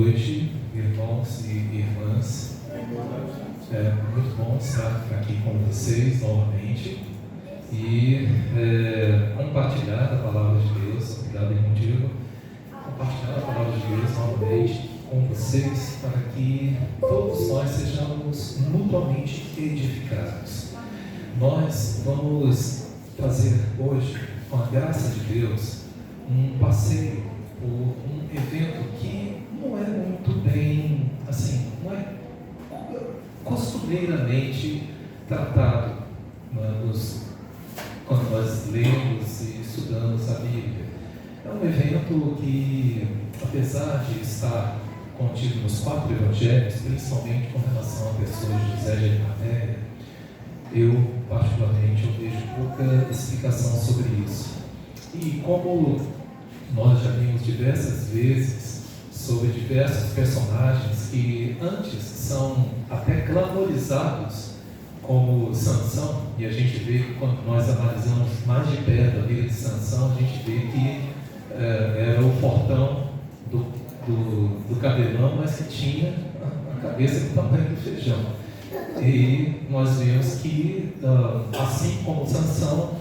noite, irmãos e irmãs. É muito bom estar aqui com vocês novamente e compartilhar a palavra de Deus. Obrigado, irmão Diego. Compartilhar a palavra de Deus novamente com vocês para que todos nós sejamos mutuamente edificados. Nós vamos fazer hoje, com a graça de Deus, um passeio por um evento que não é muito bem, assim, não é costumeiramente tratado quando nós lemos e estudamos a Bíblia. É um evento que, apesar de estar contido nos 4 evangelhos, principalmente com relação à pessoa de José de Arimateia, eu, particularmente, vejo pouca explicação sobre isso. E como nós já vimos diversas vezes sobre diversos personagens que antes são até glamorizados como Sansão, e a gente vê que quando nós analisamos mais de perto a vida de Sansão, a gente vê que era o fortão do cabelão, mas que tinha a cabeça do tamanho do feijão. E nós vemos que, assim como Sansão,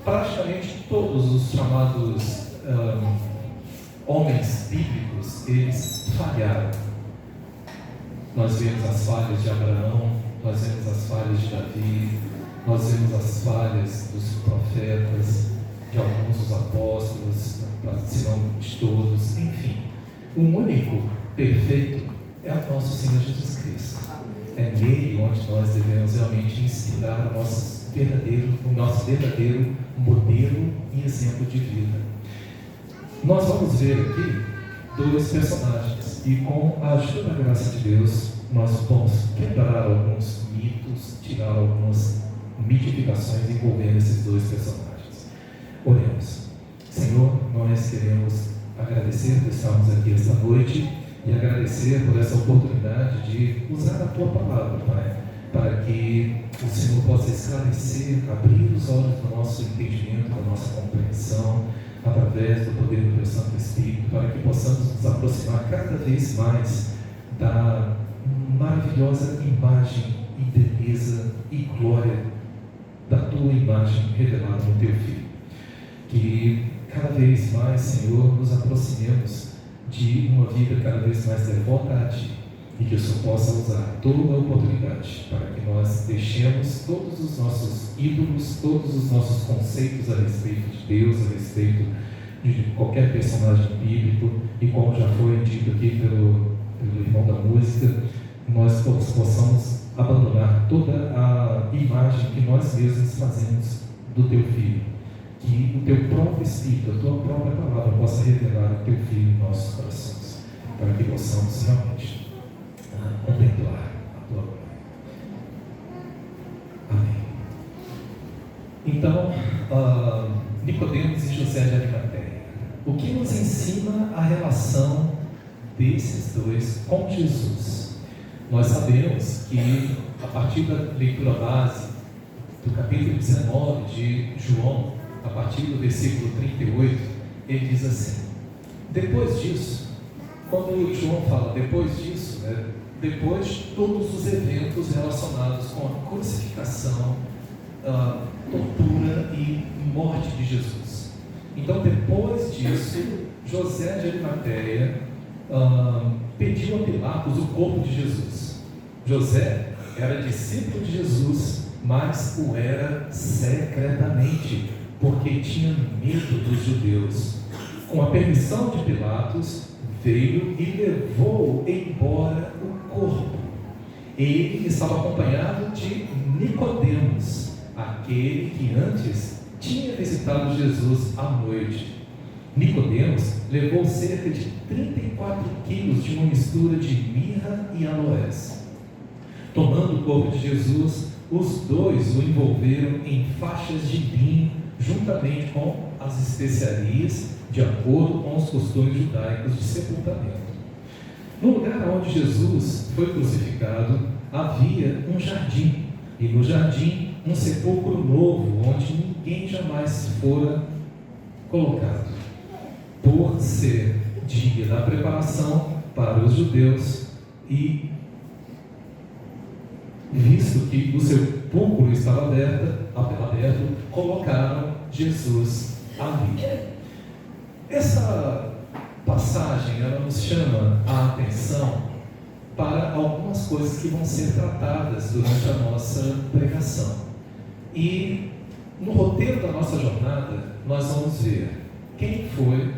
praticamente todos os chamados homens bíblicos, eles falharam. Nós vemos as falhas de Abraão, nós vemos as falhas de Davi, nós vemos as falhas dos profetas, de alguns dos apóstolos, se não de todos, enfim. O único perfeito é o nosso Senhor Jesus Cristo. É nele onde nós devemos realmente inspirar o nosso verdadeiro modelo e exemplo de vida. Nós vamos ver aqui 2 personagens e, com a ajuda da graça de Deus, nós vamos quebrar alguns mitos, tirar algumas mitificações envolvendo esses 2 personagens. Oremos. Senhor, nós queremos agradecer por estarmos aqui esta noite e agradecer por essa oportunidade de usar a Tua palavra, Pai, para que o Senhor possa esclarecer, abrir os olhos do nosso entendimento, da nossa compreensão, através do poder do Teu Santo Espírito, para que possamos nos aproximar cada vez mais da maravilhosa imagem e beleza e glória da Tua imagem revelada no Teu Filho. Que cada vez mais, Senhor, nos aproximemos de uma vida cada vez mais devota a Ti, e que o Senhor possa usar toda a oportunidade para que nós deixemos todos os nossos ídolos, todos os nossos conceitos a respeito de Deus, a respeito de qualquer personagem bíblico, e como já foi dito aqui pelo irmão da música, nós possamos abandonar toda a imagem que nós mesmos fazemos do Teu Filho. Que o Teu próprio Espírito, a Tua própria palavra possa revelar o Teu Filho em nossos corações, para que possamos realmente contemplar a Tua glória. Amém. Então, Nicodemos e José de Arimateia. O que nos ensina a relação desses 2 com Jesus? Nós sabemos que, a partir da leitura base do capítulo 19 de João, a partir do versículo 38, ele diz assim: depois disso, quando João fala depois disso, depois de todos os eventos relacionados com a crucificação, tortura e morte de Jesus. Então, depois disso, José de Arimateia pediu a Pilatos o corpo de Jesus. José era discípulo de Jesus, mas o era secretamente, porque tinha medo dos judeus. Com a permissão de Pilatos, veio e levou embora o corpo. Ele estava acompanhado de Nicodemos, aquele que antes tinha visitado Jesus à noite. Nicodemos levou cerca de 34 quilos de uma mistura de mirra e aloés. Tomando o corpo de Jesus, os 2 o envolveram em faixas de linho, juntamente com as especiarias, de acordo com os costumes judaicos de sepultamento. No lugar onde Jesus foi crucificado, havia um jardim, e no jardim um sepulcro novo, onde ninguém jamais fora colocado. Por ser dia da preparação, para os judeus e, visto que o sepulcro estava aberto, colocaram Jesus ali. Essa passagem ela nos chama a atenção para algumas coisas que vão ser tratadas durante a nossa pregação. E no roteiro da nossa jornada, nós vamos ver quem foi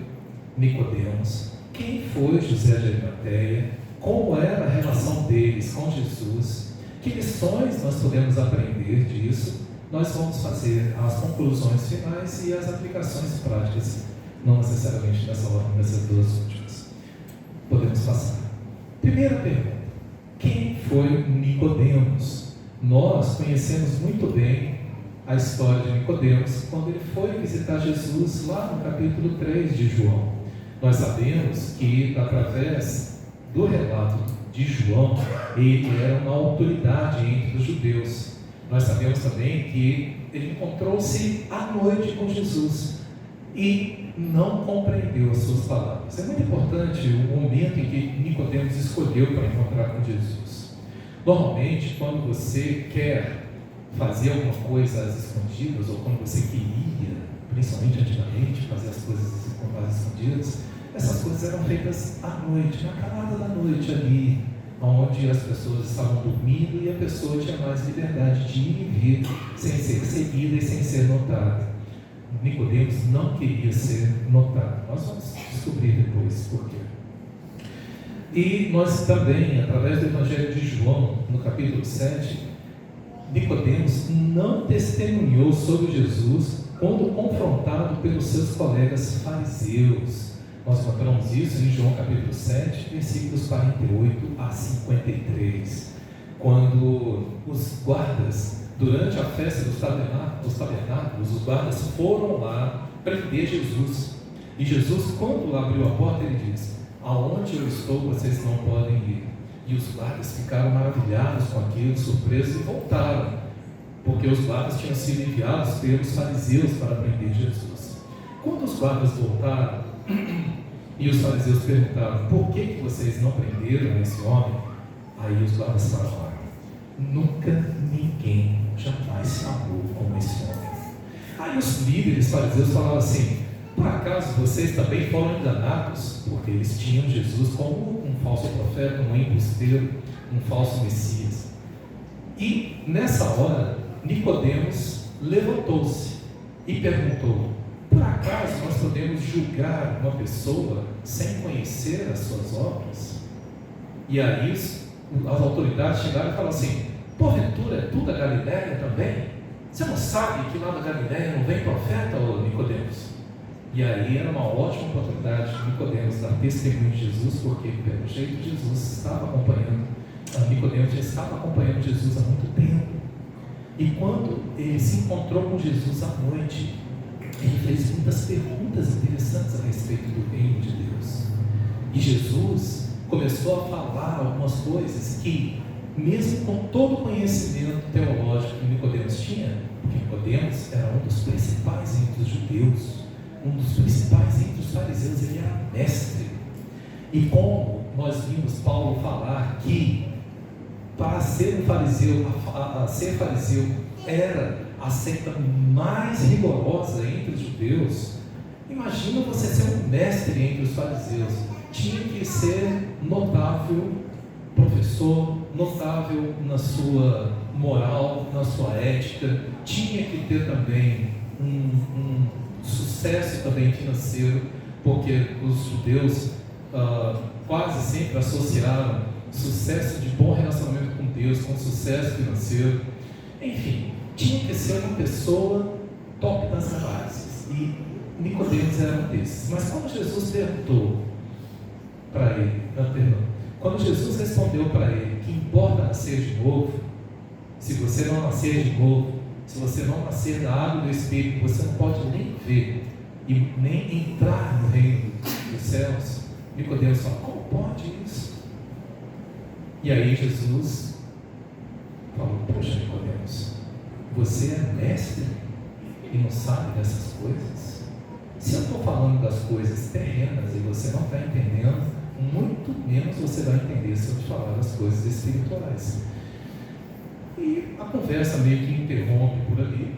Nicodemos, quem foi José de Arimateia, como era a relação deles com Jesus, que lições nós podemos aprender disso. Nós vamos fazer as conclusões finais e as aplicações práticas, não necessariamente nessa ordem, nessas duas últimas. Podemos passar. Primeira pergunta: quem foi Nicodemos? Nós conhecemos muito bem a história de Nicodemos quando ele foi visitar Jesus lá no capítulo 3 de João. Nós sabemos que, através do relato de João, ele era uma autoridade entre os judeus. Nós sabemos também que ele encontrou-se à noite com Jesus e não compreendeu as suas palavras. É muito importante o momento em que Nicodemos escolheu para encontrar com Jesus. Normalmente, quando você quer fazer alguma coisa às escondidas, ou quando você queria, principalmente antigamente, fazer as coisas às escondidas, essas coisas eram feitas à noite, na calada da noite ali, onde as pessoas estavam dormindo e a pessoa tinha mais liberdade de ir e vir, sem ser seguida e sem ser notada. Nicodemos não queria ser notado. Nós vamos descobrir depois por quê. E nós também, através do Evangelho de João, no capítulo 7, Nicodemos não testemunhou sobre Jesus quando confrontado pelos seus colegas fariseus. Nós encontramos isso em João capítulo 7, versículos 48 a 53, quando os guardas, durante a festa dos tabernáculos, os guardas foram lá prender Jesus. E Jesus, quando abriu a porta, ele disse: aonde eu estou, vocês não podem ir. E os guardas ficaram maravilhados com aquilo, surpresos, e voltaram, porque os guardas tinham sido enviados pelos fariseus para prender Jesus. Quando os guardas voltaram, e os fariseus perguntaram: por que vocês não prenderam esse homem? Aí os guardas falaram: nunca ninguém jamais falou como esse homem. Aí os líderes fariseus falaram assim: por acaso vocês também foram enganados? Porque eles tinham Jesus como um falso profeta, um embusteiro, um falso Messias. E nessa hora, Nicodemos levantou-se e perguntou: por acaso nós podemos julgar uma pessoa sem conhecer as suas obras? E aí as autoridades chegaram e falaram assim: porventura é tu da Galileia também? Você não sabe que lá da Galileia não vem profeta, ô Nicodemos? E aí era uma ótima oportunidade de Nicodemos dar testemunho de Jesus, porque pelo jeito Jesus estava acompanhando, Nicodemos já estava acompanhando Jesus há muito tempo. E quando ele se encontrou com Jesus à noite, ele fez muitas perguntas interessantes a respeito do reino de Deus. E Jesus começou a falar algumas coisas que, mesmo com todo o conhecimento teológico que Nicodemos tinha, porque Nicodemos era um dos principais entre os judeus, um dos principais entre os fariseus, ele era mestre. E como nós vimos Paulo falar que para ser um fariseu, ser fariseu era a seita mais rigorosa entre os judeus, imagina você ser um mestre entre os fariseus. Tinha que ser notável professor, notável na sua moral, na sua ética, tinha que ter também um sucesso também financeiro, porque os judeus quase sempre associaram sucesso de bom relacionamento com Deus com sucesso financeiro. Enfim, tinha que ser uma pessoa top das galáxias, e Nicodemos era um desses. Mas quando Jesus perguntou para ele, quando Jesus respondeu para ele que importa nascer de novo, se você não nascer de novo, se você não nascer da água e do Espírito, você não pode nem ver e nem entrar no reino dos céus. Nicodemos falou: como pode isso? E aí Jesus falou: poxa, Nicodemos, você é mestre e não sabe dessas coisas? Se eu estou falando das coisas terrenas e você não está entendendo, muito menos você vai entender se eu te falar das coisas espirituais. E a conversa meio que interrompe por ali,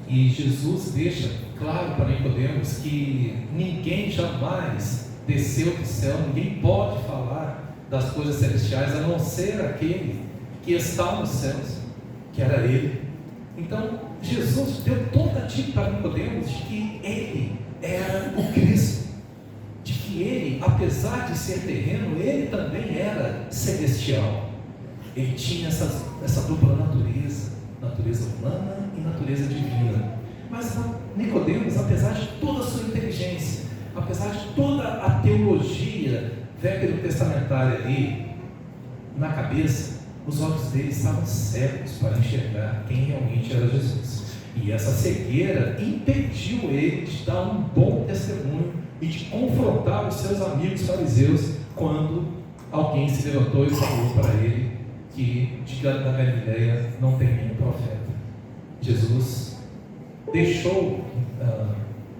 e Jesus deixa claro para Nicodemos que ninguém jamais desceu do céu, ninguém pode falar das coisas celestiais a não ser aquele que está nos céus, que era ele. Então Jesus deu toda a dica para Nicodemos de que ele era o Cristo, de que ele, apesar de ser terreno, ele também era celestial. Ele tinha essa dupla natureza humana e natureza divina. Mas Nicodemos, apesar de toda a sua inteligência, apesar de toda a teologia veterotestamentária ali na cabeça, os olhos dele estavam cegos para enxergar quem realmente era Jesus. E essa cegueira impediu ele de dar um bom testemunho e de confrontar os seus amigos fariseus quando alguém se levantou e falou para ele que da Galileia não tem nenhum profeta. Jesus deixou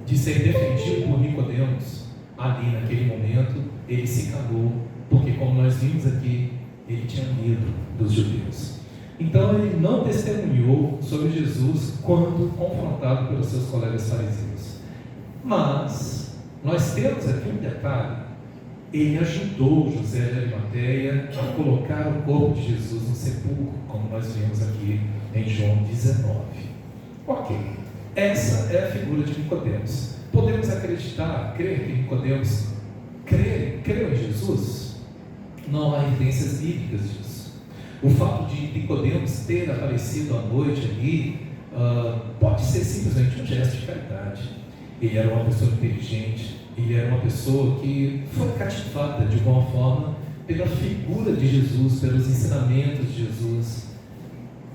de ser defendido por Nicodemos ali naquele momento. Ele se calou, porque, como nós vimos aqui, ele tinha medo dos judeus. Então ele não testemunhou sobre Jesus quando confrontado pelos seus colegas fariseus. Mas nós temos aqui um detalhe: ele ajudou José de Arimateia a colocar o corpo de Jesus no sepulcro, como nós vimos aqui em João 19. Ok, essa é a figura de Nicodemos. Podemos crer que Nicodemos creu em Jesus? Não há evidências bíblicas disso. O fato de Nicodemos ter aparecido à noite ali pode ser simplesmente um gesto de caridade. Ele era uma pessoa inteligente, ele era uma pessoa que foi cativada de alguma forma pela figura de Jesus, pelos ensinamentos de Jesus.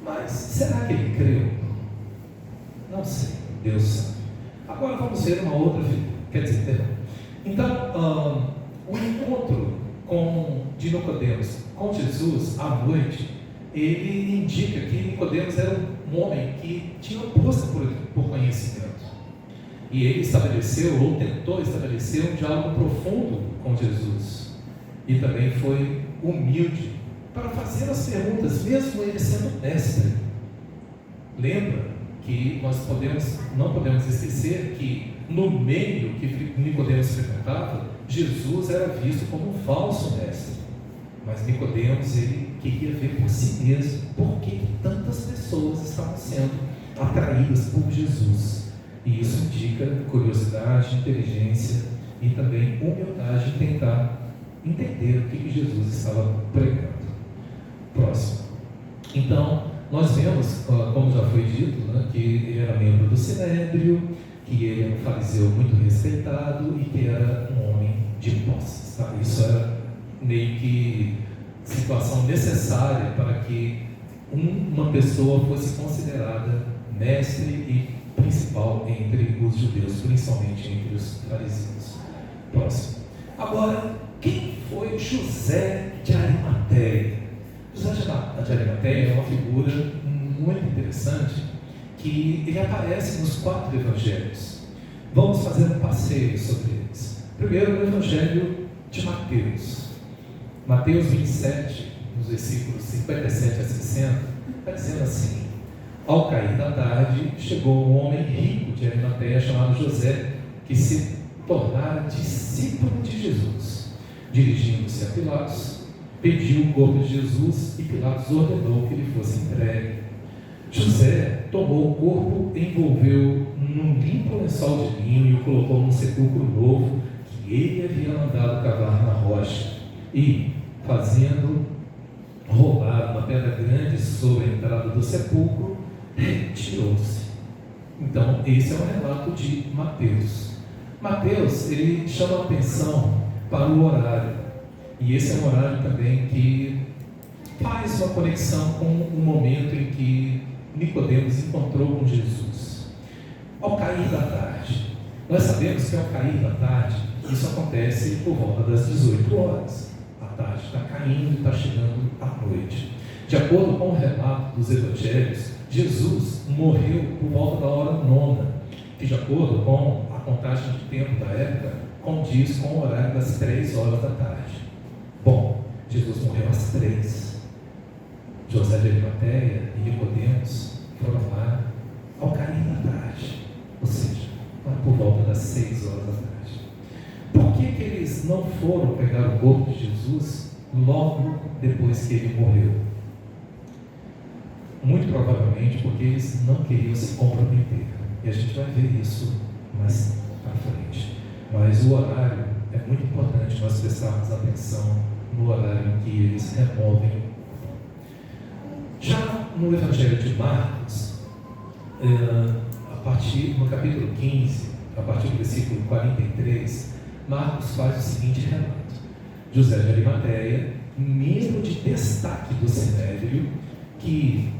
Mas será que ele creu? Não sei, Deus sabe. Agora vamos ver uma outra figura. Então, o encontro de Nicodemos com Jesus à noite, ele indica que Nicodemos era um homem que tinha busca por conhecimento. E ele estabeleceu, ou tentou estabelecer, um diálogo profundo com Jesus. E também foi humilde para fazer as perguntas, mesmo ele sendo mestre. Lembra que nós não podemos esquecer que no meio que Nicodemos frequentava, Jesus era visto como um falso mestre. Mas Nicodemos, ele queria ver por si mesmo por que tantas pessoas estavam sendo atraídas por Jesus. E isso indica curiosidade, inteligência e também humildade em tentar entender o que Jesus estava pregando. Próximo. Então, nós vemos, como já foi dito, que ele era membro do Sinédrio, que ele era um fariseu muito respeitado e que era um homem de posses. Tá? Isso era meio que situação necessária para que uma pessoa fosse considerada mestre e principal entre os judeus, principalmente entre os fariseus. Próximo. Agora, quem foi José de Arimateia? José de Arimateia é uma figura muito interessante, que ele aparece nos 4 evangelhos. Vamos fazer um passeio sobre eles. Primeiro, o evangelho de Mateus. Mateus 27, nos versículos 57 a 60, está dizendo assim: ao cair da tarde, chegou um homem rico de Arimateia chamado José, que se tornara discípulo de Jesus. Dirigindo-se a Pilatos, pediu o corpo de Jesus e Pilatos ordenou que ele fosse entregue. José tomou o corpo, envolveu num limpo lençol de linho e o colocou num sepulcro novo que ele havia mandado cavar na rocha e, fazendo rolar uma pedra grande sobre a entrada do sepulcro, retirou-se. Então, esse é o relato de Mateus. Mateus, ele chama a atenção para o horário, e esse é um horário também que faz uma conexão com o momento em que Nicodemos encontrou com Jesus. Ao cair da tarde, nós sabemos que ao cair da tarde, isso acontece por volta das 18 horas. A tarde está caindo e está chegando a noite. De acordo com o relato dos evangelhos, Jesus morreu por volta da hora 9, que, de acordo com a contagem de tempo da época, condiz com o horário das 3 horas da tarde. Bom, Jesus morreu às 3. José de Arimateia e Nicodemos foram lá ao cair da tarde, ou seja, lá por volta das 6 horas da tarde. Por que eles não foram pegar o corpo de Jesus logo depois que ele morreu? Muito provavelmente porque eles não queriam se comprometer. E a gente vai ver isso mais à frente. Mas o horário é muito importante nós prestarmos atenção no horário em que eles removem o corpo. Já no Evangelho de Marcos, no capítulo 15, a partir do versículo 43, Marcos faz o seguinte relato: José de Arimateia, membro de destaque do Sinédrio, que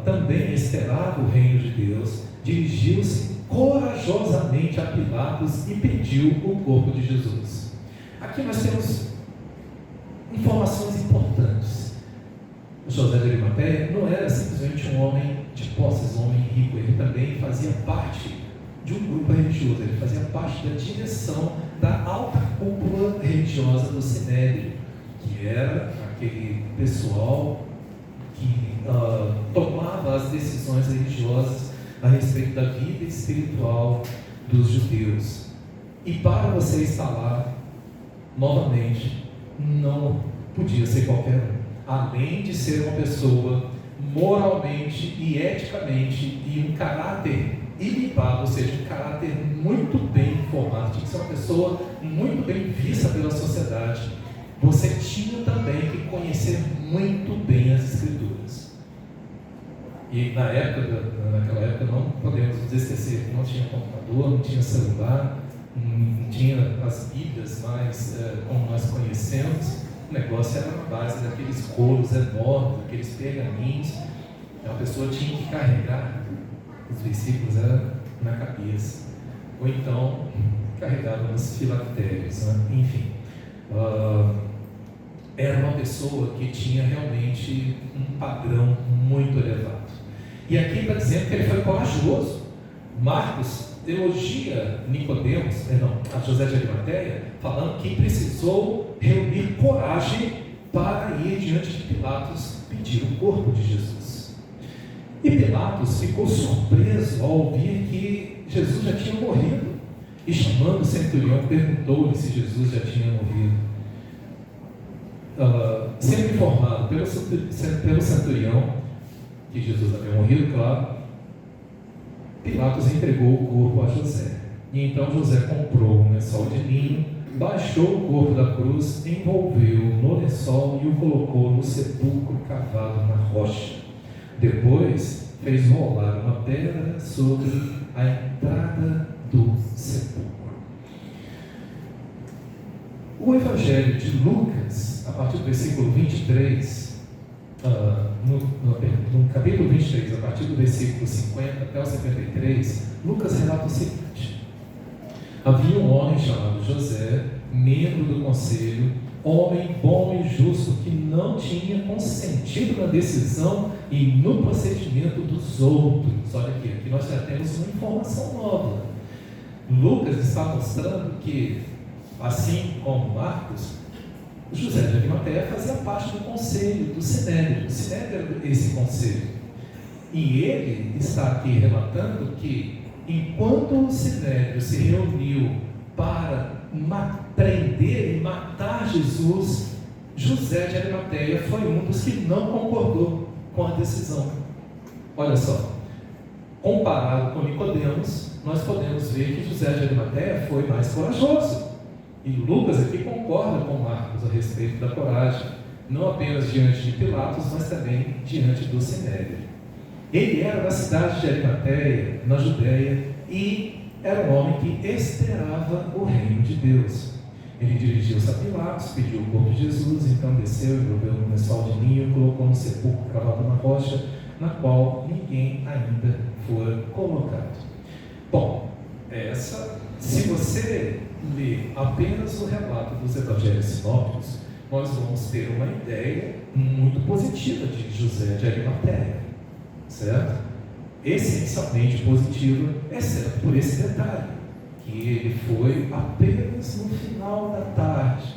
também esperava o reino de Deus, dirigiu-se corajosamente a Pilatos e pediu o corpo de Jesus. Aqui nós temos informações importantes. José de Arimateia não era simplesmente um homem de posses, um homem rico, ele também fazia parte de um grupo religioso, ele fazia parte da direção da alta cúpula religiosa do Sinédrio, que era aquele pessoal que tomava as decisões religiosas a respeito da vida espiritual dos judeus. E para você estar lá, novamente, não podia ser qualquer um. Além de ser uma pessoa moralmente e eticamente e um caráter ilibado, ou seja, um caráter muito bem formado, tinha que ser uma pessoa muito bem vista pela sociedade, você tinha também que conhecer muito bem as Escrituras. E naquela época não podemos nos esquecer que não tinha computador, não tinha celular, não tinha as Bíblias mais como nós conhecemos. O negócio era na base daqueles rolos enormes, daqueles pergaminhos. A pessoa tinha que carregar os versículos na cabeça, ou então carregava nos filactérios, né? Enfim, era uma pessoa que tinha realmente um padrão muito elevado. E aqui está dizendo que ele foi corajoso. Marcos elogia a José de Arimateia, falando que precisou reunir coragem para ir diante de Pilatos pedir o corpo de Jesus. E Pilatos ficou surpreso ao ouvir que Jesus já tinha morrido, e chamando o centurião, perguntou-lhe se Jesus já tinha morrido. Sendo informado pelo centurião que Jesus havia morrido, claro, Pilatos entregou o corpo a José. E então José comprou um lençol de linho, baixou o corpo da cruz, envolveu no lençol e o colocou no sepulcro cavado na rocha. Depois fez rolar uma pedra sobre a entrada do sepulcro. Evangelho de Lucas, a partir do versículo 23, no capítulo 23, a partir do versículo 50 até o 53, Lucas relata o seguinte: havia um homem chamado José, membro do conselho, homem bom e justo, que não tinha consentido na decisão e no procedimento dos outros. Olha aqui nós já temos uma informação nova. Lucas está mostrando que, assim como Marcos, José de Arimateia fazia parte do conselho, do Sinédrio. O Sinédrio era esse conselho. E ele está aqui relatando que, enquanto o Sinédrio se reuniu para prender e matar Jesus, José de Arimateia foi um dos que não concordou com a decisão. Olha só, comparado com Nicodemos, nós podemos ver que José de Arimateia foi mais corajoso. E Lucas aqui concorda com Marcos a respeito da coragem, não apenas diante de Pilatos, mas também diante do Sinédrio. Ele era da cidade de Arimateia, na Judéia, e era um homem que esperava o reino de Deus. Ele dirigiu-se a Pilatos, pediu o corpo de Jesus, então desceu, envolveu no lençol de linho, colocou no sepulcro cravado na rocha, na qual ninguém ainda foi colocado. Bom, se você ler apenas o relato dos evangelhos sinópticos, nós vamos ter uma ideia muito positiva de José de Arimateia, certo? Essencialmente positiva, exceto por esse detalhe. que ele foi apenas no final da tarde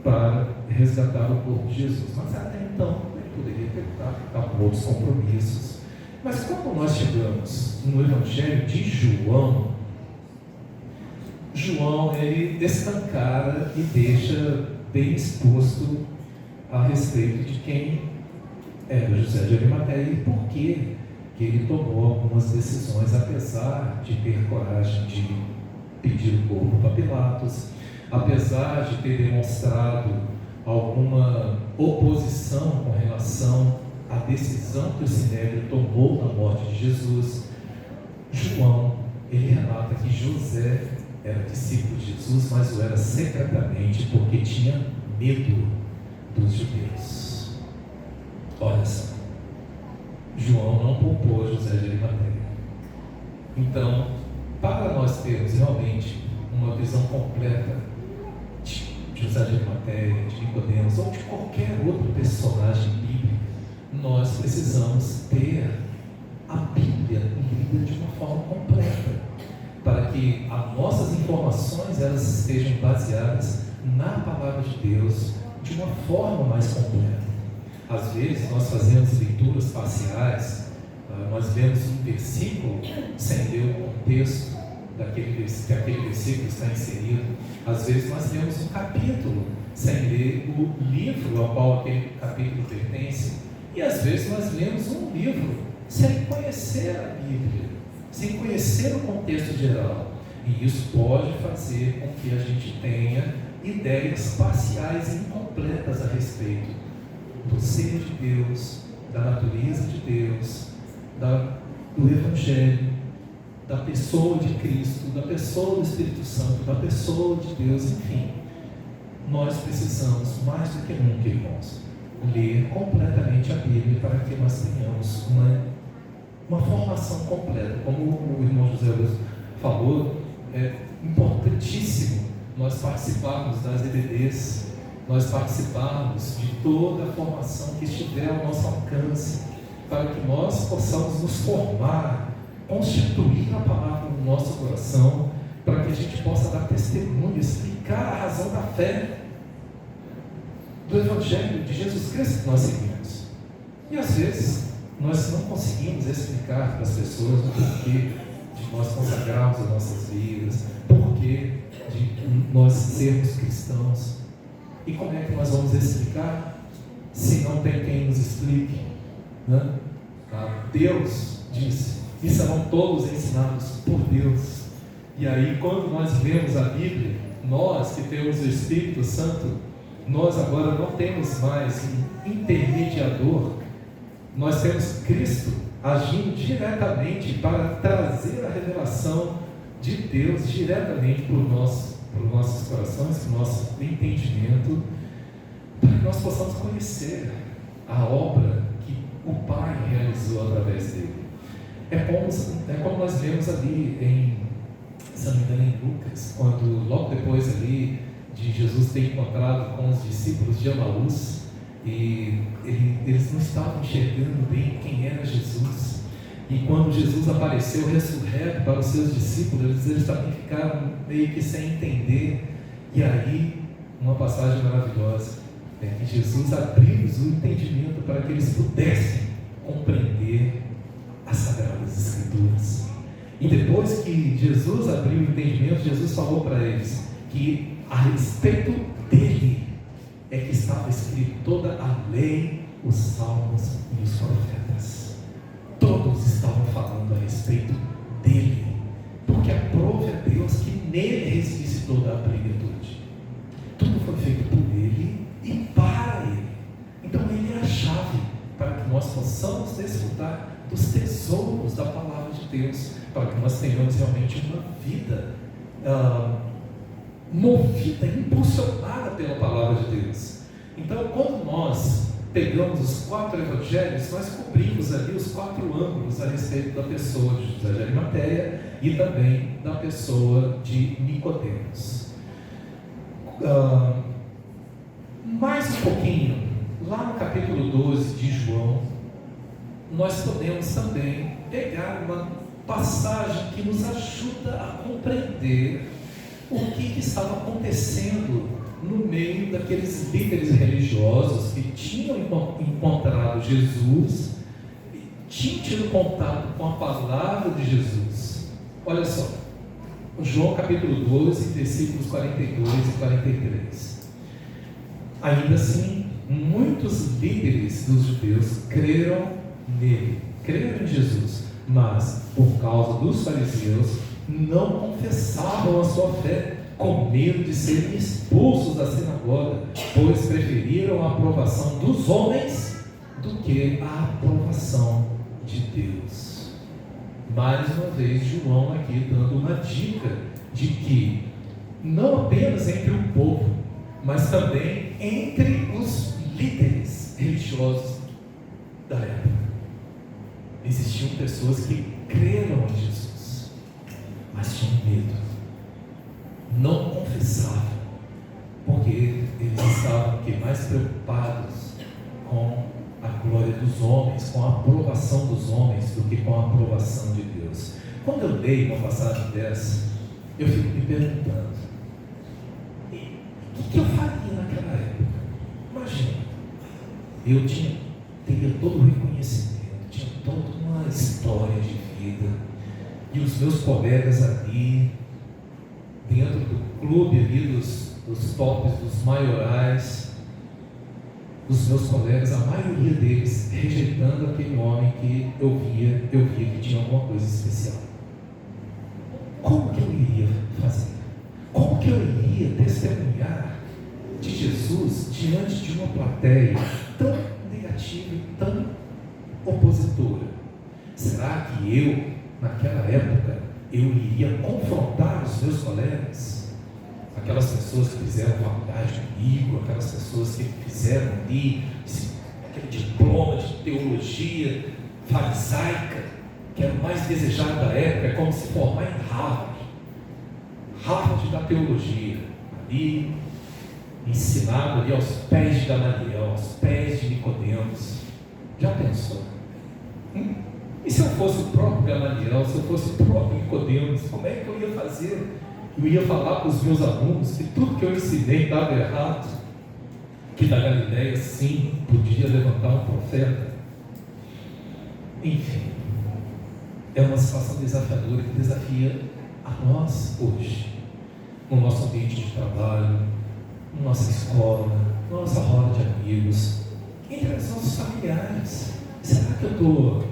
para resgatar o corpo de Jesus. Mas até então ele poderia ter estado com outros compromissos. Mas quando nós chegamos no Evangelho de João, ele escancara e deixa bem exposto a respeito de quem era José de Arimateia e por que ele tomou algumas decisões, apesar de ter coragem de pedir o corpo para Pilatos, apesar de ter demonstrado alguma oposição com relação à decisão que o Sinédrio tomou na morte de Jesus. João, ele relata que José era discípulo de Jesus, mas o era secretamente porque tinha medo dos judeus. Olha só, João não poupou José de Arimateia. Então, para nós termos realmente uma visão completa de José de Arimateia, de Nicodemos ou de qualquer outro personagem bíblico, nós precisamos ter a Bíblia lida de uma forma completa, para que as nossas informações elas estejam baseadas na palavra de Deus de uma forma mais completa. Às vezes nós fazemos leituras parciais, nós lemos um versículo sem ler o contexto que aquele versículo está inserido. Às vezes nós lemos um capítulo sem ler o livro ao qual aquele capítulo pertence. E às vezes nós lemos um livro sem conhecer a Bíblia, sem conhecer o contexto geral. E isso pode fazer com que a gente tenha ideias parciais e incompletas a respeito do ser de Deus, da natureza de Deus, do Evangelho, da pessoa de Cristo, da pessoa do Espírito Santo, da pessoa de Deus, enfim. Nós precisamos, mais do que nunca, irmãos, ler completamente a Bíblia para que nós tenhamos uma formação completa. Como o irmão José Luiz falou, é importantíssimo nós participarmos das EBDs, nós participarmos de toda a formação que estiver ao nosso alcance, para que nós possamos nos formar, constituir a palavra no nosso coração, para que a gente possa dar testemunho, explicar a razão da fé do Evangelho de Jesus Cristo que nós seguimos. E às vezes nós não conseguimos explicar para as pessoas o porquê de nós consagrarmos as nossas vidas, porquê de nós sermos cristãos. E como é que nós vamos explicar se não tem quem nos explique? Né? Deus disse: e serão todos ensinados por Deus. E aí, quando nós lemos a Bíblia, nós que temos o Espírito Santo, nós agora não temos mais um intermediador, nós temos Cristo agindo diretamente para trazer a revelação de Deus diretamente para os nossos corações, para o nosso entendimento, para que nós possamos conhecer a obra que o Pai realizou através dele. É como nós vemos ali em, se não me engano, em Lucas, quando logo depois ali de Jesus ter encontrado com os discípulos de Emaús, e eles não estavam enxergando bem quem era Jesus. E quando Jesus apareceu ressurreto para os seus discípulos, eles também ficaram meio que sem entender. E aí, uma passagem maravilhosa, que Jesus abriu-lhes o entendimento para que eles pudessem compreender as Sagradas Escrituras. E depois que Jesus abriu o entendimento, Jesus falou para eles que a respeito dele é que estava escrito toda a lei, os salmos e os profetas. Todos estavam falando a respeito dele, porque aprove a Deus que nele residisse toda a plenitude. Tudo foi feito por ele e para ele. Então ele é a chave para que nós possamos desfrutar dos tesouros da palavra de Deus, para que nós tenhamos realmente uma vida movida, impulsionada pela palavra de Deus. Então, quando nós pegamos os 4 evangelhos, nós cobrimos ali os 4 ângulos a respeito da pessoa de José de Arimateia e também da pessoa de Nicodemos. Mais um pouquinho, lá no capítulo 12 de João, nós podemos também pegar passagem que nos ajuda a compreender o que estava acontecendo no meio daqueles líderes religiosos que tinham encontrado Jesus e tinham tido contato com a palavra de Jesus. Olha só, João capítulo 12, versículos 42 e 43. Ainda assim, muitos líderes dos judeus creram nele, creram em Jesus, mas por causa dos fariseus não confessavam a sua fé, com medo de serem expulsos da sinagoga, pois preferiram a aprovação dos homens do que a aprovação de Deus. Mais uma vez, João aqui dando uma dica de que não apenas entre o povo, mas também entre os líderes religiosos da época, existiam pessoas que creram em Jesus, mas tinham medo, não confessavam, porque eles estavam mais preocupados com a glória dos homens, com a aprovação dos homens, do que com a aprovação de Deus. Quando eu leio uma passagem dessa, eu fico me perguntando, o que eu faria naquela época? Imagina, eu teria todo o reconhecimento, tinha toda uma história de vida, e os meus colegas ali, dentro do clube ali dos tops, dos maiorais, os meus colegas, a maioria deles rejeitando aquele homem que eu via que tinha alguma coisa especial. Como que eu iria fazer? Como que eu iria testemunhar de Jesus diante de uma plateia tão negativa e tão opositora? Será que eu, naquela época, eu iria confrontar os meus colegas? Aquelas pessoas que fizeram faculdade comigo, aquelas pessoas que fizeram ali aquele diploma de teologia farisaica, que era o mais desejado da época, é como se formar em Harvard da teologia, ali ensinado ali aos pés de Gamaliel, aos pés de Nicodemos. Já pensou? E se eu fosse o próprio Gamaliel, se eu fosse o próprio Nicodemos, como é que eu ia fazer? Eu ia falar para os meus alunos que tudo que eu ensinei estava errado, que da Galileia sim podia levantar um profeta. Enfim, é uma situação desafiadora que desafia a nós hoje, no nosso ambiente de trabalho, na nossa escola, na nossa roda de amigos, entre os nossos familiares. Será que eu estou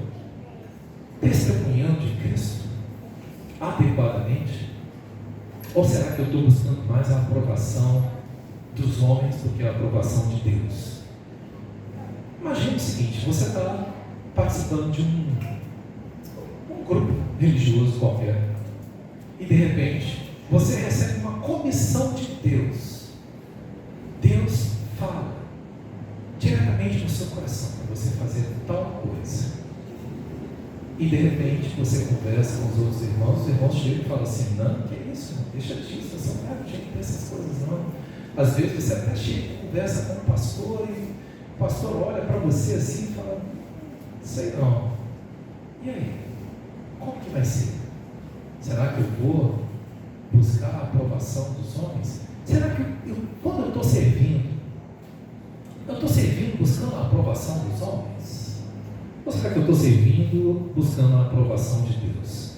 testemunhando de Cristo adequadamente? Ou será que eu estou buscando mais a aprovação dos homens do que a aprovação de Deus? Imagina o seguinte, você está participando de um grupo religioso qualquer, e de repente você recebe uma comissão de Deus. Deus fala diretamente no seu coração para você fazer tal coisa, e de repente você conversa com os outros irmãos, os irmãos chegam e falam assim: não, que é isso, deixa disso, você não tem jeito dessas coisas não. Às vezes você até chega e conversa com o pastor, e o pastor olha para você assim e fala: sei não, e aí, como que vai ser? Será que eu vou buscar a aprovação dos homens? Será que quando eu estou servindo buscando a aprovação dos homens? Ou será que eu estou servindo buscando a aprovação de Deus?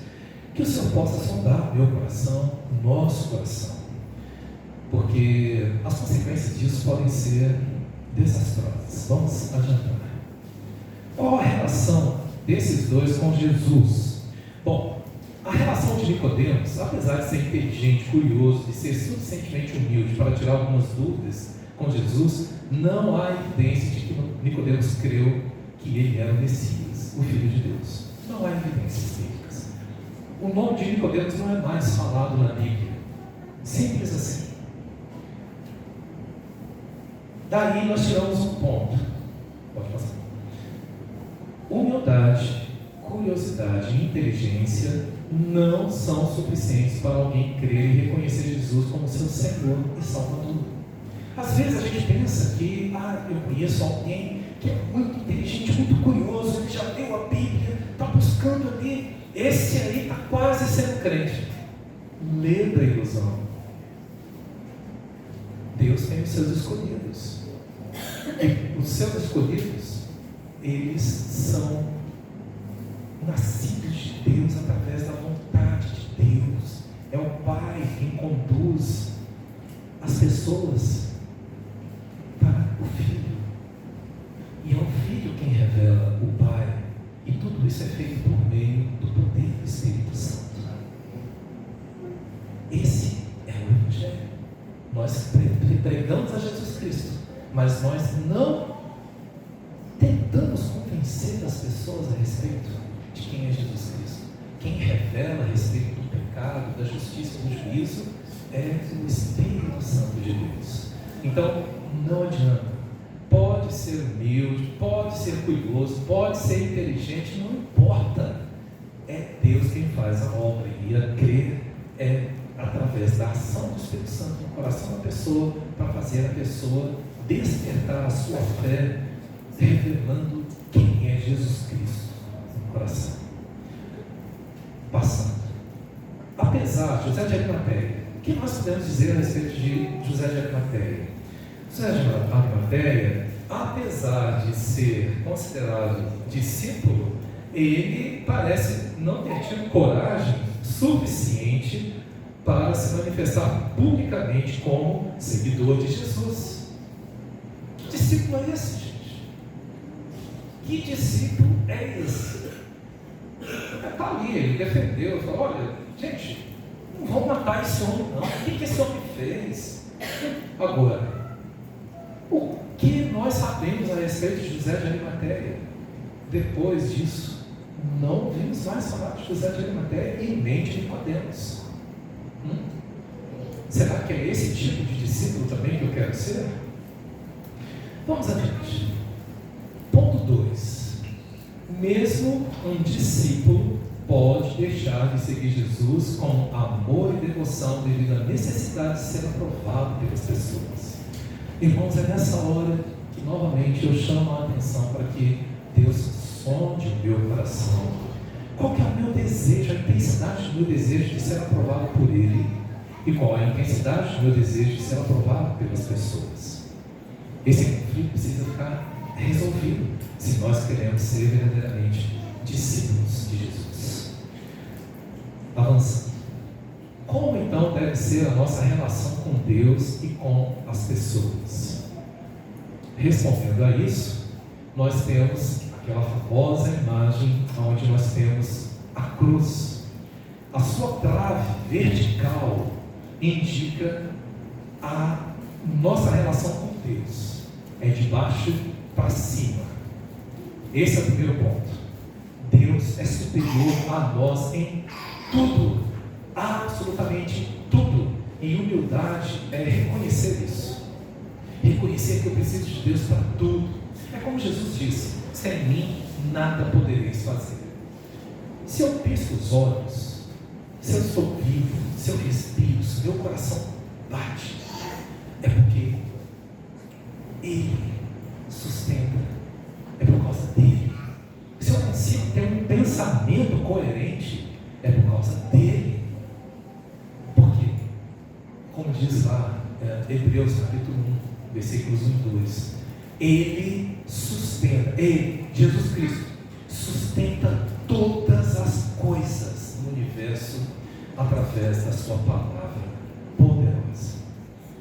Que o Senhor possa sondar o meu coração, o nosso coração, porque as consequências disso podem ser desastrosas. Vamos adiantar. Qual a relação desses dois com Jesus? Bom, a relação de Nicodemos, apesar de ser inteligente, curioso, de ser suficientemente humilde para tirar algumas dúvidas com Jesus, não há evidência de que Nicodemos creu que ele era o Messias, o Filho de Deus. Não há evidências bíblicas. O nome de Nicodemos não é mais falado na Bíblia. Simples assim. Daí nós tiramos um ponto. Pode passar. Humildade, curiosidade e inteligência não são suficientes para alguém crer e reconhecer Jesus como seu Senhor e Salvador. Às vezes a gente pensa que eu conheço alguém que é muito inteligente, muito curioso, ele já leu a Bíblia, está buscando ali, esse aí lembra a ilusão. Deus tem os seus escolhidos. E os seus escolhidos, eles são nascidos de Deus através da vontade de Deus. É o Pai quem conduz as pessoas para o Filho. E é o Filho quem revela o Pai. E tudo isso é feito por meio do poder do Espírito Santo. Esse é o Evangelho. Nós pregamos a Jesus Cristo, mas nós não tentamos convencer as pessoas a respeito de quem é Jesus Cristo. Quem revela a respeito do pecado, da justiça e do juízo é o Espírito Santo de Deus. Então, não adianta. Pode ser humilde, pode ser curioso, pode ser inteligente, não importa. É Deus quem faz a obra. E a crer é através da ação do Espírito Santo no coração da pessoa, para fazer a pessoa despertar a sua fé, revelando quem é Jesus Cristo no coração. Passando. Apesar de José de Arimateia, o que nós podemos dizer a respeito de José de Arimateia? José de Arimateia, apesar de ser considerado discípulo, ele parece não ter tido coragem suficiente para se manifestar publicamente como seguidor de Jesus. Que discípulo é esse, gente? Que discípulo é esse? Está ali, ele defendeu, falou: olha, gente, não vão matar esse homem não, o que esse homem fez? Agora, o que nós sabemos a respeito de José de Arimateia? Depois disso, não ouvimos mais falar de José de Arimateia e nem de Nicodemos. Será que é esse tipo de discípulo também que eu quero ser? Vamos adiante. Ponto 2. Mesmo um discípulo pode deixar de seguir Jesus com amor e devoção devido à necessidade de ser aprovado pelas pessoas. Irmãos, é nessa hora que novamente eu chamo a atenção para que Deus sonde o meu coração. Qual que é o meu desejo, a intensidade do meu desejo de ser aprovado por Ele? E qual é a intensidade do meu desejo de ser aprovado pelas pessoas? Esse conflito precisa ficar resolvido se nós queremos ser verdadeiramente discípulos de Jesus. Avançando. Como então deve ser a nossa relação com Deus e com as pessoas? Respondendo a isso, nós temos aquela famosa imagem onde nós temos a cruz. A sua trave vertical indica a nossa relação com Deus. É de baixo para cima. Esse é o primeiro ponto. Deus é superior a nós em tudo, absolutamente tudo. E humildade é reconhecer isso. Reconhecer que eu preciso de Deus para tudo. É como Jesus disse: sem mim nada podereis fazer. Se eu pisco os olhos, se eu estou vivo, se eu respiro, se meu coração bate, é porque Ele sustenta, é por causa dele. Se eu consigo ter um pensamento coerente, é por causa dele. Por quê? Como diz lá Hebreus capítulo 1, versículos 1 e 2, Ele sustenta, Ele, Jesus Cristo, sustenta todas as coisas no universo através da sua palavra poderosa.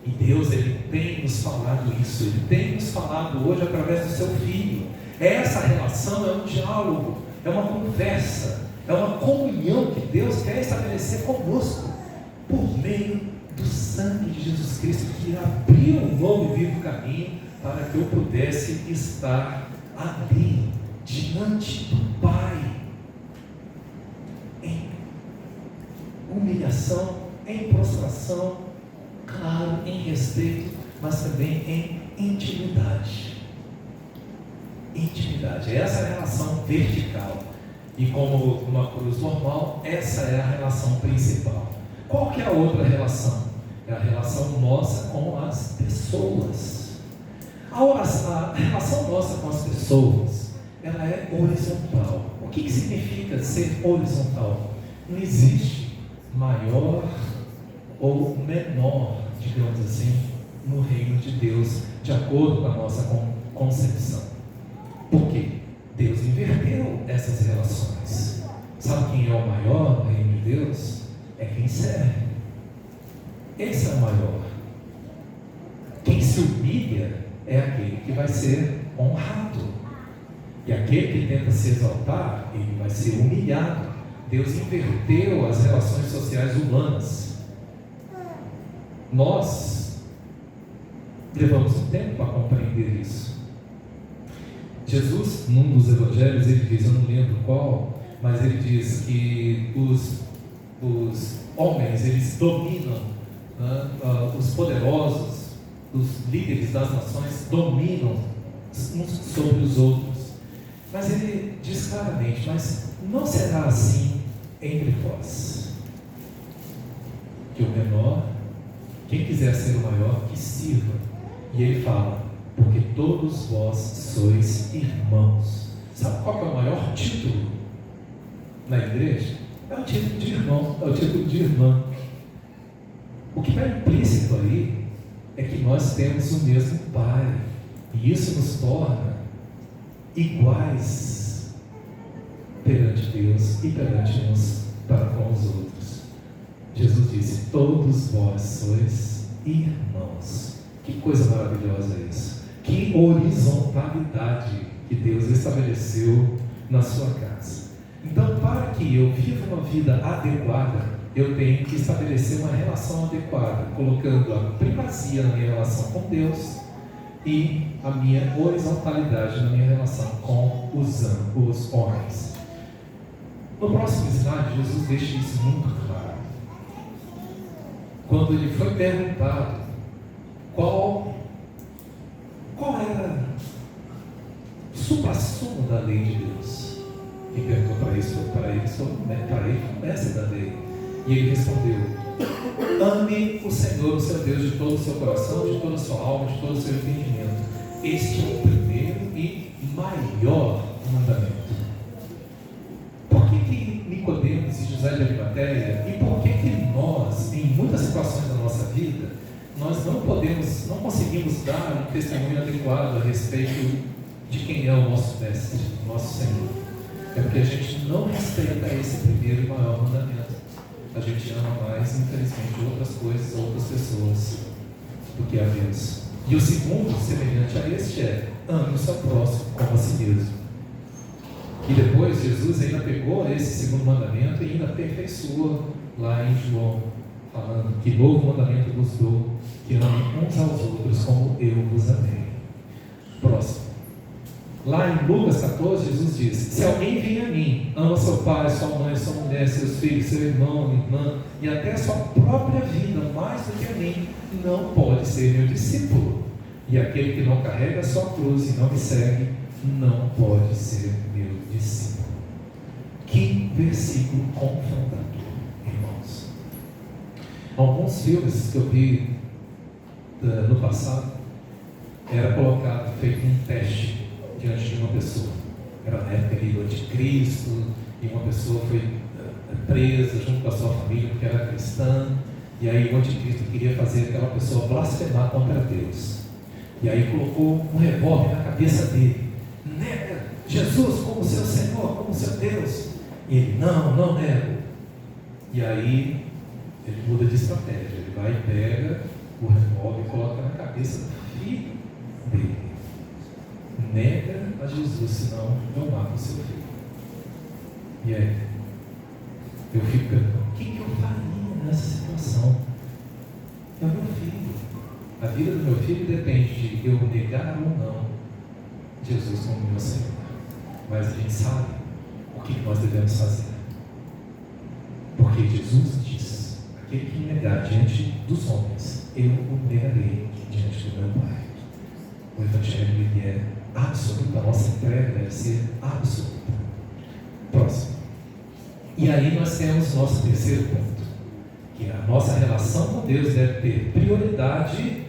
E Deus, Ele tem nos falado isso, Ele tem nos falado hoje através do seu Filho. Essa relação é um diálogo, é uma conversa, é uma comunhão que Deus quer estabelecer conosco, por meio do sangue de Jesus Cristo, que abriu um novo e vivo caminho para que eu pudesse estar ali, diante do Pai, em humilhação, em prostração, claro, em respeito, mas também em intimidade. Intimidade, essa é a relação vertical. E como uma cruz normal, essa é a relação principal. Qual que é a outra relação? É a relação nossa com as pessoas. A relação nossa com as pessoas, ela é horizontal. O que significa ser horizontal? Não existe maior ou menor, digamos assim, no reino de Deus, de acordo com a nossa concepção. Por quê? Deus inverteu essas relações. Sabe quem é o maior no reino de Deus? É quem serve. Esse é o maior. Quem se humilha é aquele que vai ser honrado. E aquele que tenta se exaltar, ele vai ser humilhado. Deus inverteu as relações sociais humanas. Nós levamos um tempo para compreender isso. Jesus, num dos evangelhos, ele diz, eu não lembro qual, mas ele diz que os homens, eles dominam, né? Os poderosos, os líderes das nações dominam uns sobre os outros. Mas ele diz claramente, mas não será assim entre vós. Que o menor, quem quiser ser o maior, que sirva. E ele fala, porque todos vós sois irmãos. Sabe qual que é o maior título na igreja? É o título de irmão, é o título de irmã. O que está implícito aí é que nós temos o mesmo Pai. E isso nos torna iguais perante Deus e perante uns para com os outros. Jesus disse, todos vós sois irmãos. Que coisa maravilhosa é isso. Que horizontalidade que Deus estabeleceu na sua casa. Então, para que eu viva uma vida adequada, eu tenho que estabelecer uma relação adequada, colocando a primazia na minha relação com Deus e a minha horizontalidade na minha relação com os homens. No próximo slide, Jesus deixa isso muito claro. Quando ele foi perguntado qual era o supra-sumo da lei de Deus, quem perguntou para ele foi o mestre da lei. E ele respondeu, ame o Senhor, o seu Deus, de todo o seu coração, de toda a sua alma, de todo o seu entendimento. Este é o primeiro e maior mandamento. Por que Nicodemos e José de Arimateia, e por que nós, em muitas situações da nossa vida, nós não conseguimos dar um testemunho adequado a respeito de quem é o nosso mestre, o nosso Senhor? É porque a gente não respeita esse primeiro e maior mandamento. A gente ama mais, infelizmente, outras coisas, outras pessoas do que a Deus. E o segundo, semelhante a este, é ame o seu próximo como a si mesmo. E depois Jesus ainda pegou esse segundo mandamento e ainda aperfeiçoou lá em João, falando que novo mandamento vos dou, que amem uns aos outros como eu vos amei. Próximo. Lá em Lucas 14, Jesus diz, se alguém vem a mim, ama seu pai, sua mãe, sua mulher, seus filhos, seu irmão, irmã, e até a sua própria vida, mais do que a mim, não pode ser meu discípulo. E aquele que não carrega a sua cruz e não me segue, não pode ser meu discípulo. Que versículo confrontador, irmãos. Alguns filmes que eu vi no passado, era feito um teste diante de uma pessoa. Era na época do anticristo, e uma pessoa foi presa junto com a sua família porque era cristã, e aí o anticristo queria fazer aquela pessoa blasfemar contra Deus. E aí colocou um revólver na cabeça dele, nega Jesus como seu Senhor, como seu Deus. E ele, não nego. E aí ele muda de estratégia, ele vai e pega o revólver e coloca na cabeça do filho dele. Nega a Jesus, senão eu mato o seu filho. E aí? Eu fico perguntando, o que eu faria nessa situação? É o meu filho. A vida do meu filho depende de eu negar ou não Jesus como meu Senhor. Mas a gente sabe o que nós devemos fazer. Porque Jesus diz, aquele que me negar diante dos homens, eu o negarei diante do meu Pai. O Evangelho ele é absoluto, a nossa entrega deve ser absoluta. Próximo. E aí nós temos nosso terceiro ponto, que a nossa relação com Deus deve ter prioridade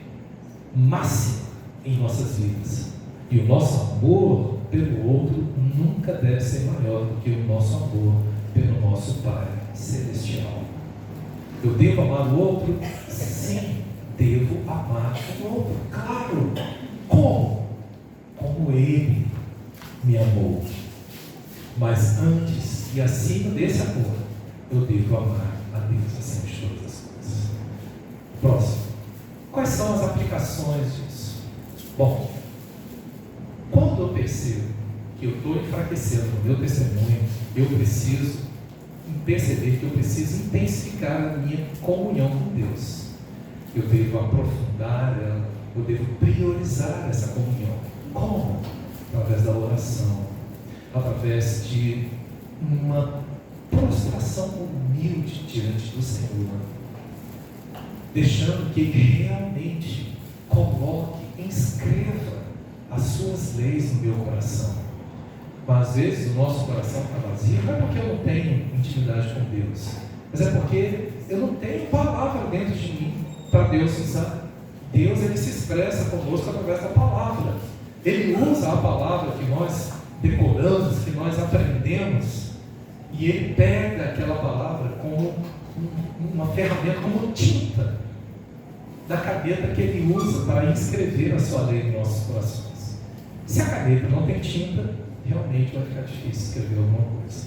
máxima em nossas vidas. E o nosso amor pelo outro nunca deve ser maior do que o nosso amor pelo nosso Pai Celestial. Eu devo amar o outro? Sim, devo amar o outro, claro. Como? Como Ele me amou. Mas antes e acima desse amor, eu devo amar a Deus acima de todas as coisas. Próximo. Quais são as aplicações disso? Bom, quando eu percebo que eu estou enfraquecendo no meu testemunho, eu preciso perceber que eu preciso intensificar a minha comunhão com Deus. Eu devo aprofundar ela, eu devo priorizar essa comunhão. Como? Através da oração, através de uma prostração humilde diante do Senhor, deixando que Ele realmente coloque, inscreva as suas leis no meu coração. Mas às vezes o nosso coração está vazio, não é porque eu não tenho intimidade com Deus, mas é porque eu não tenho palavra dentro de mim para Deus usar. Deus, Ele se expressa conosco através da palavra. Ele usa a palavra que nós decoramos, que nós aprendemos, e Ele pega aquela palavra como uma ferramenta, como tinta da caneta que Ele usa para inscrever a sua lei nos nossos corações. Se a caneta não tem tinta, realmente vai ficar difícil escrever alguma coisa.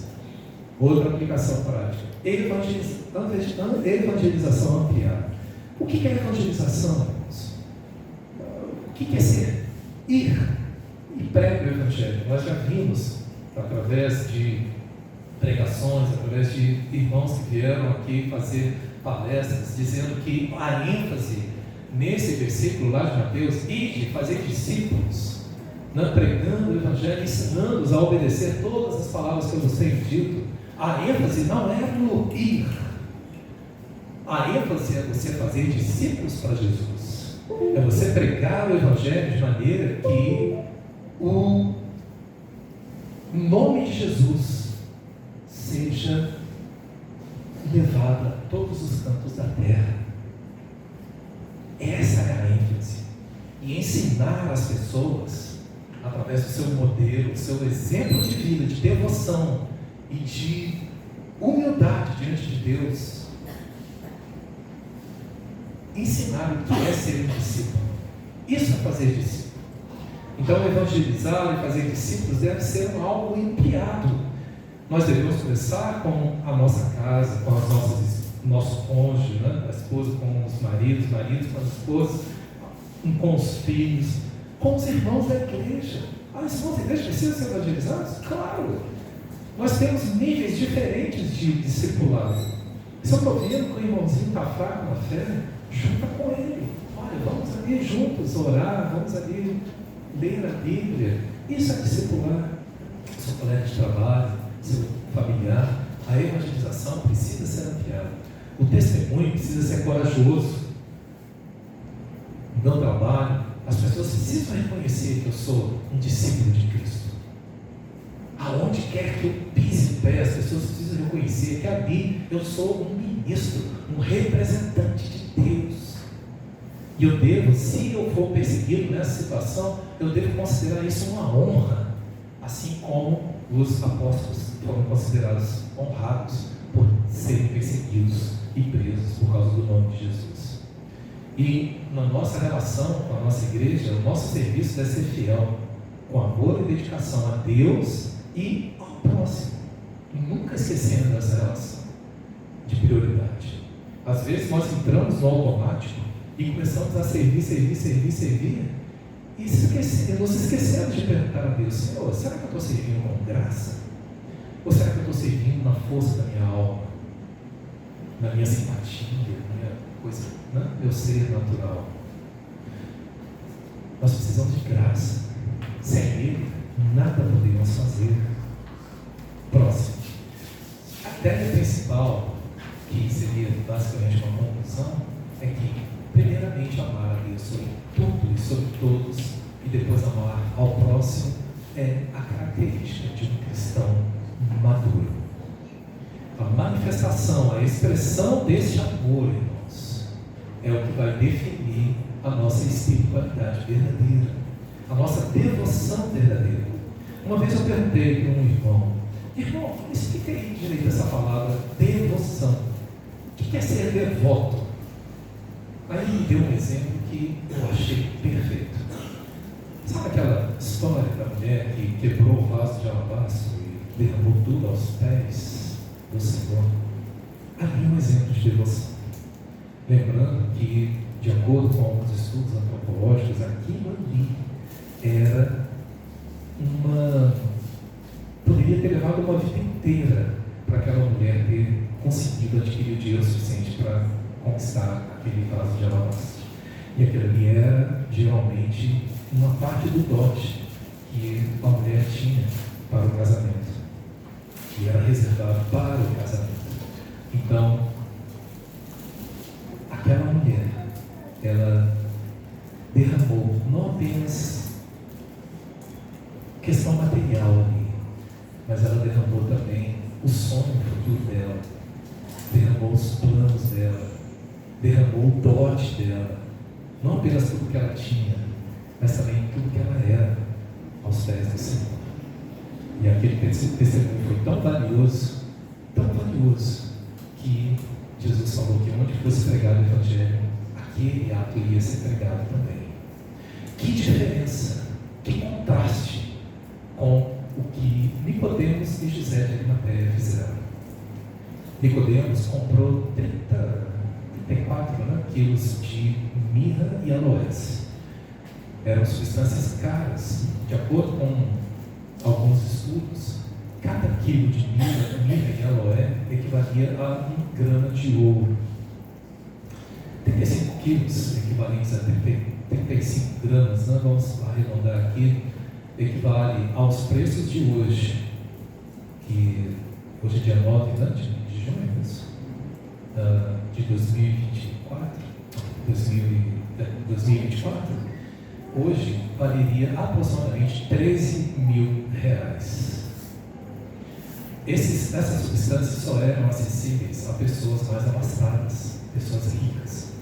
Outra aplicação prática: evangelização ampliada. O que é evangelização, irmãos? O que é ser? Ir e pregar o Evangelho. Nós já vimos, através de pregações, através de irmãos que vieram aqui fazer palestras, dizendo que a ênfase nesse versículo lá de Mateus, ide fazer discípulos, pregando o Evangelho, ensinando-os a obedecer todas as palavras que eu vos tenho dito. A ênfase não é no ir, a ênfase é você fazer discípulos para Jesus, é você pregar o Evangelho de maneira que o nome de Jesus seja levado a todos os cantos da terra. Essa é a ênfase. E ensinar as pessoas, através do seu modelo, do seu exemplo de vida, de devoção e de humildade diante de Deus, ensinar o que é ser um discípulo. Isso é fazer discípulo. Então, evangelizar e fazer discípulos deve ser algo empenhado. Nós devemos começar com a nossa casa, com as nosso cônjuge, a esposa com os maridos com as esposas, com os filhos, com os irmãos da igreja. Os irmãos da igreja precisam ser evangelizados? Claro! Nós temos níveis diferentes de discipulado. Se eu estou vendo que o irmãozinho está fraco na fé, junta com ele. Olha, vamos ali juntos orar, vamos ali ler a Bíblia. Isso é discipular. Seu colega de trabalho, seu familiar. A evangelização precisa ser ampliada. O testemunho precisa ser corajoso. No meu trabalho, as pessoas precisam reconhecer que eu sou um discípulo de Cristo. Aonde quer que eu pise o pé, as pessoas precisam reconhecer que ali eu sou um ministro, um representante de Deus. E eu devo, se eu for perseguido nessa situação, eu devo considerar isso uma honra, assim como os apóstolos foram considerados honrados por serem perseguidos e presos por causa do nome de Jesus. E na nossa relação com a nossa igreja, o nosso serviço deve ser fiel, com amor e dedicação a Deus e ao próximo, e nunca esquecendo dessa relação de prioridade. Às vezes nós entramos no automático e começamos a servir, e nos esquecemos de perguntar a Deus: Senhor, será que eu estou servindo com graça? Ou será que eu estou servindo na força da minha alma, na minha simpatia, na minha coisa, meu ser natural? Nós precisamos de graça. Sem Ele, nada podemos fazer. Próximo. A ideia principal, que seria basicamente uma conclusão, é que, primeiramente, amar a Deus sobre tudo e sobre todos, e depois amar ao próximo, é a característica de um cristão maduro. A manifestação, a expressão desse amor, irmãos, é o que vai definir a nossa espiritualidade verdadeira, a nossa devoção verdadeira. Uma vez eu perguntei para um irmão: irmão, explica aí direito essa palavra devoção. O que que é ser devoto? Aí ele deu um exemplo que eu achei perfeito. Sabe aquela história da mulher que quebrou o vaso de alabastro e derramou tudo aos pés do Senhor? Ali é um exemplo de devoção. Lembrando que, de acordo com alguns estudos antropológicos, aquilo ali era poderia ter levado uma vida inteira para aquela mulher ter conseguido adquirir o dinheiro suficiente para conquistar aquele vaso de alabastro. E aquilo ali era, geralmente, uma parte do dote que a mulher tinha para o casamento, que era reservado para o casamento. Então, aquela mulher, ela derramou não apenas questão material ali, mas ela derramou também o sonho futuro dela, derramou os planos dela, derramou o dote dela, não apenas tudo que ela tinha, mas também tudo que ela era aos pés do Senhor. E aquele testemunho foi tão valioso, que Jesus falou que onde fosse pregado o Evangelho, aquele ato iria ser pregado também. Que diferença, que contraste com o que Nicodemos e José de Arimateia fizeram. Nicodemos comprou 34 quilos de mirra e aloés. Eram substâncias caras. De acordo com alguns estudos, cada quilo de mirra e aloé equivalia a 1 grama de ouro. 35 quilos, equivalentes a 35 gramas, vamos arredondar aqui, equivale aos preços de hoje, que hoje é dia 9 de junho, de 2024, hoje valeria aproximadamente R$13.000. Essas substâncias só eram acessíveis a pessoas mais abastadas, pessoas ricas.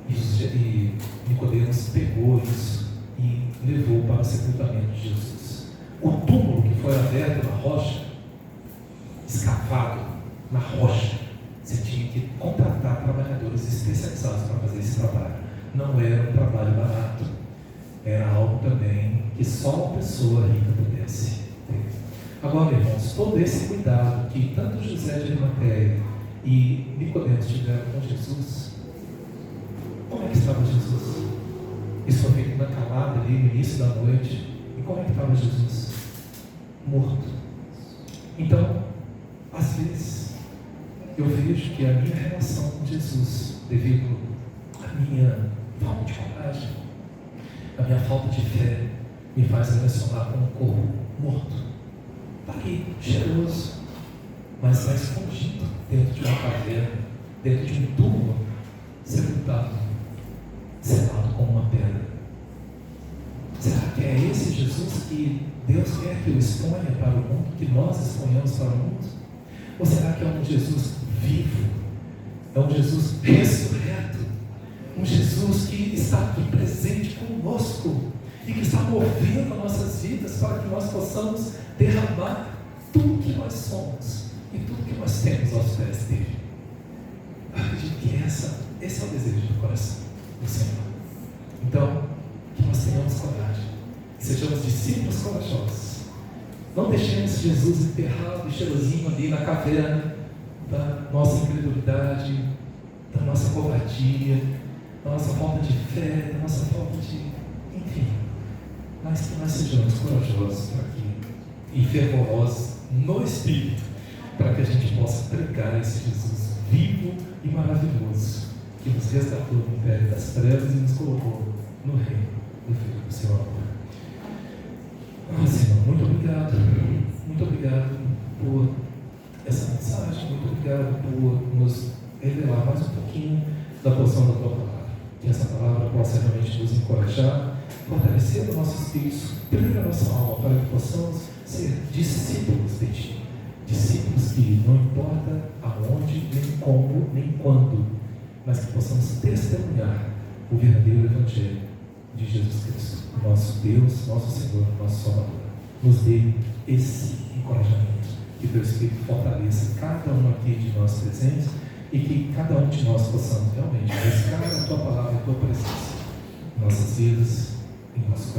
E Nicodemos pegou isso e levou para o sepultamento de Jesus. O túmulo que foi aberto na rocha, escavado na rocha, você tinha que contratar trabalhadores especializados para fazer esse trabalho. Não era um trabalho barato, era algo também que só uma pessoa rica pudesse ter. Agora, irmãos, todo esse cuidado que tanto José de Arimateia e Nicodemos tiveram com Jesus, como é que estava Jesus? Isso foi feito na calada ali no início da noite. E como é que estava Jesus? Morto. Então, às vezes, eu vejo que a minha relação com Jesus, devido à minha falta de coragem, a minha falta de fé, me faz relacionar com um corpo morto. Está ali, cheiroso, mas está escondido dentro de uma caverna, dentro de um túmulo, sepultado, selado com uma pedra. Será que é esse Jesus que Deus quer que eu exponha para o mundo, que nós exponhamos para o mundo? Ou será que é um Jesus vivo? É um Jesus ressurreto? Um Jesus que está aqui presente conosco e que está movendo as nossas vidas para que nós possamos derramar tudo que nós somos e tudo que nós temos aos pés dele. Eu acredito que esse é o desejo do coração do Senhor. Então, que nós tenhamos coragem, que sejamos discípulos corajosos. Não deixemos Jesus enterrado e cheirosinho ali na caverna da nossa incredulidade, da nossa covardia, da nossa falta de fé, da nossa falta de... enfim. Mas que nós sejamos corajosos para que, e fervorosos no Espírito, para que a gente possa pregar esse Jesus vivo e maravilhoso, que nos resgatou do império das trevas e nos colocou no reino do Filho do seu amor. Senhor, muito obrigado por essa mensagem, muito obrigado por nos revelar mais um pouquinho da porção da tua palavra. Que essa palavra possa realmente nos encorajar, fortalecer o nosso espírito, suprir a nossa alma, para que possamos ser discípulos de ti. Discípulos que não importa aonde, nem como, nem quando, mas que possamos testemunhar o verdadeiro Evangelho de Jesus Cristo, nosso Deus, nosso Senhor, nosso Salvador. Nos dê esse encorajamento, que teu Espírito fortaleça cada um aqui de nós presentes e que cada um de nós possamos realmente buscar a Tua palavra e a Tua presença em nossas vidas, em nosso